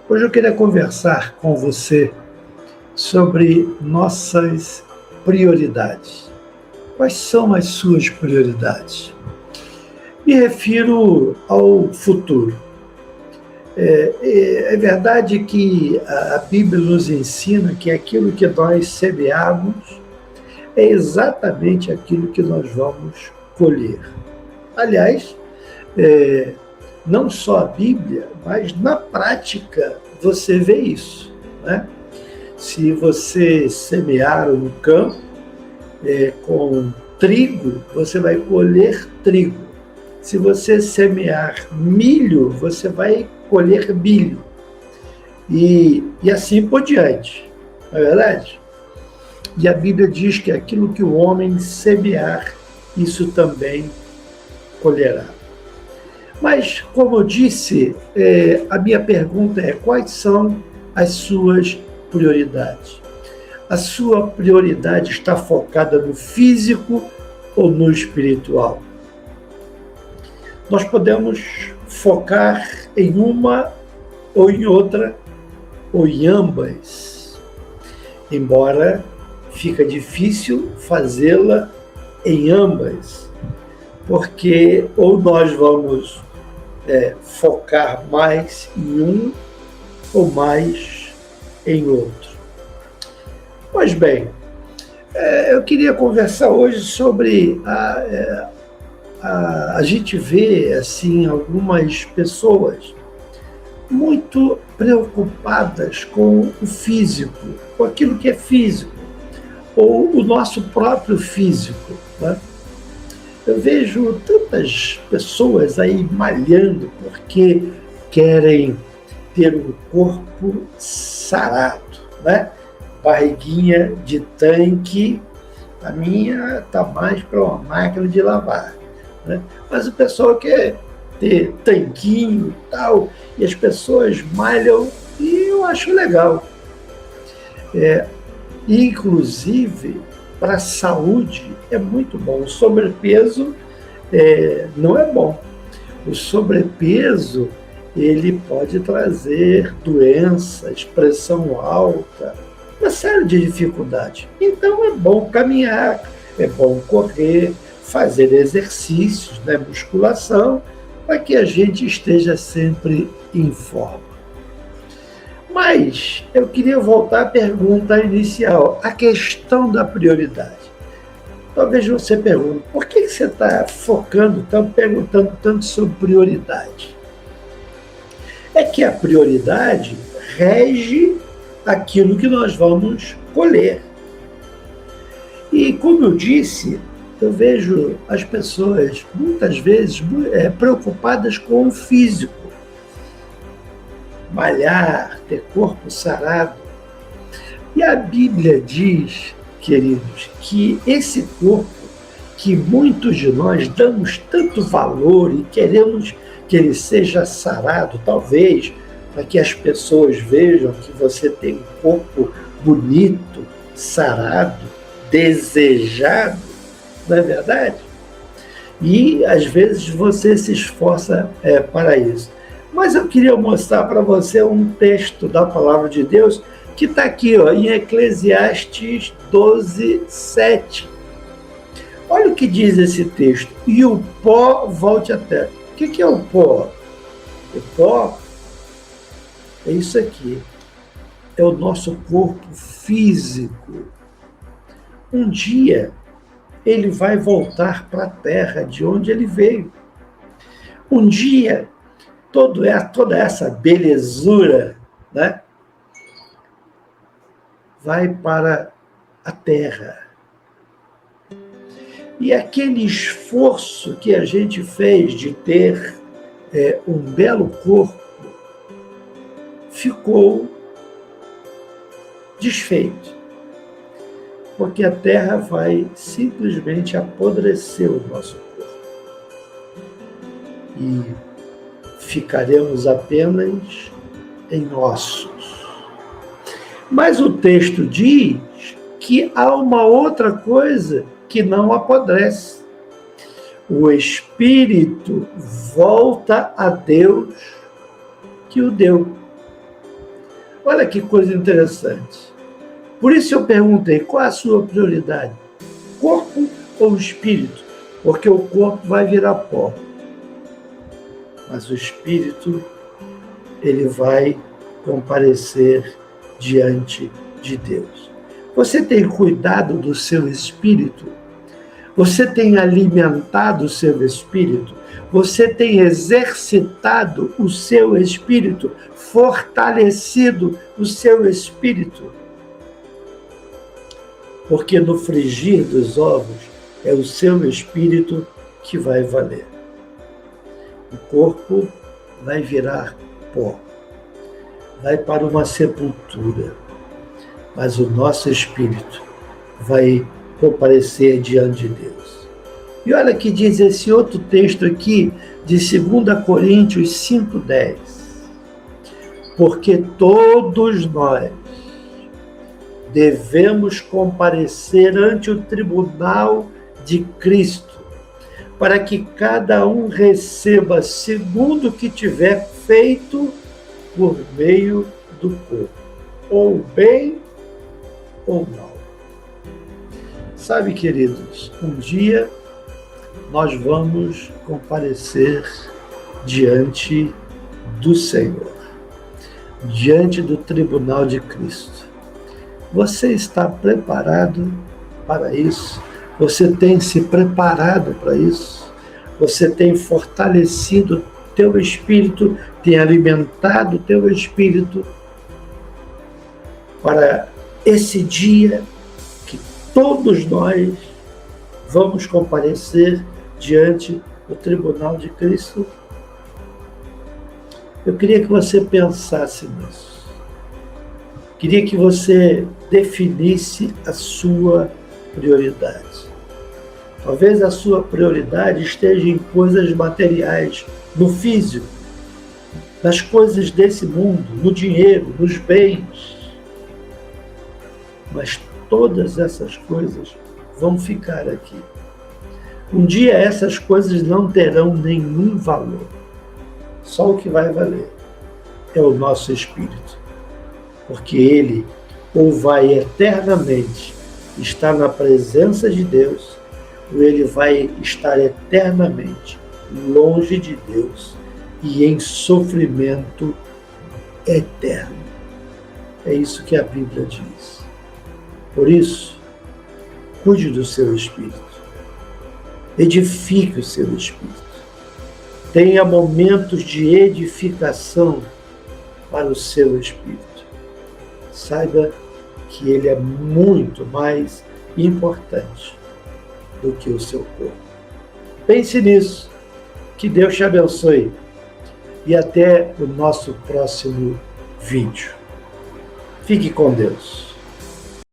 Hoje eu queria conversar com você sobre nossas prioridades. Quais são as suas prioridades? Me refiro ao futuro. É verdade que a Bíblia nos ensina que aquilo que nós semearmos é exatamente aquilo que nós vamos colher. Aliás, não só a Bíblia, mas na prática você vê isso, né? Se você semear um campo com trigo, você vai colher trigo. Se você semear milho, você vai colher milho. E assim por diante, não é verdade? E a Bíblia diz que aquilo que o homem semear, isso também colherá. Mas, como eu disse, a minha pergunta é: quais são as suas prioridades? A sua prioridade está focada no físico ou no espiritual? Nós podemos focar em uma ou em outra, ou em ambas, embora fica difícil fazê-la em ambas, porque ou nós vamos focar mais em um ou mais em outro. Pois bem, eu queria conversar hoje sobre a gente vê assim algumas pessoas muito preocupadas com o físico, com aquilo que é físico, ou o nosso próprio físico, né? Eu vejo tantas pessoas aí malhando porque querem ter um corpo sarado, né? Barriguinha de tanque, a minha está mais para uma máquina de lavar, né? Mas o pessoal quer ter tanquinho e tal, e as pessoas malham, e eu acho legal. Inclusive, para a saúde é muito bom. O sobrepeso não é bom. O sobrepeso ele pode trazer doenças, pressão alta, uma série de dificuldades. Então é bom caminhar, é bom correr, fazer exercícios, né, musculação, para que a gente esteja sempre em forma. Mas eu queria voltar à pergunta inicial, a questão da prioridade. Talvez você pergunte, por que você está focando tanto, perguntando tanto sobre prioridade? É que a prioridade rege aquilo que nós vamos colher. E como eu disse, eu vejo as pessoas muitas vezes preocupadas com o físico. Malhar, ter corpo sarado. E a Bíblia diz, queridos, que esse corpo que muitos de nós damos tanto valor e queremos que ele seja sarado, talvez para que as pessoas vejam que você tem um corpo bonito, sarado, desejado, não é verdade? E às vezes você se esforça para isso. Mas eu queria mostrar para você um texto da Palavra de Deus que está aqui, em Eclesiastes 12:7. Olha o que diz esse texto. E o pó volte à terra. O que é o pó? O pó é isso aqui. É o nosso corpo físico. Um dia ele vai voltar para a terra de onde ele veio. Um dia toda essa belezura, né, vai para a terra. E aquele esforço que a gente fez de ter um belo corpo ficou desfeito, porque a terra vai simplesmente apodrecer o nosso corpo. E ficaremos apenas em ossos. Mas o texto diz que há uma outra coisa que não apodrece. O espírito volta a Deus que o deu. Olha que coisa interessante. Por isso eu perguntei, qual é a sua prioridade? Corpo ou espírito? Porque o corpo vai virar pó. Mas o espírito, ele vai comparecer diante de Deus. Você tem cuidado do seu espírito? Você tem alimentado o seu espírito? Você tem exercitado o seu espírito? Fortalecido o seu espírito? Porque no frigir dos ovos é o seu espírito que vai valer. O corpo vai virar pó, vai para uma sepultura, mas o nosso espírito vai comparecer diante de Deus. E olha que diz esse outro texto aqui, de 2 Coríntios 5,10. Porque todos nós devemos comparecer ante o tribunal de Cristo, para que cada um receba segundo o que tiver feito por meio do corpo, ou bem ou mal. Sabe, queridos, um dia nós vamos comparecer diante do Senhor, diante do tribunal de Cristo. Você está preparado para isso? Você tem se preparado para isso? Você tem fortalecido teu espírito, tem alimentado teu espírito para esse dia que todos nós vamos comparecer diante do tribunal de Cristo? Eu queria que você pensasse nisso. Queria que você definisse a sua prioridade. Talvez a sua prioridade esteja em coisas materiais, no físico, nas coisas desse mundo, no dinheiro, nos bens. Mas todas essas coisas vão ficar aqui. Um dia essas coisas não terão nenhum valor. Só o que vai valer é o nosso espírito. Porque ele ou vai eternamente estar na presença de Deus, ou ele vai estar eternamente longe de Deus e em sofrimento eterno. É isso que a Bíblia diz. Por isso, cuide do seu espírito. Edifique o seu espírito. Tenha momentos de edificação para o seu espírito. Saiba que ele é muito mais importante do que o seu corpo. Pense nisso. Que Deus te abençoe. E até o nosso próximo vídeo. Fique com Deus.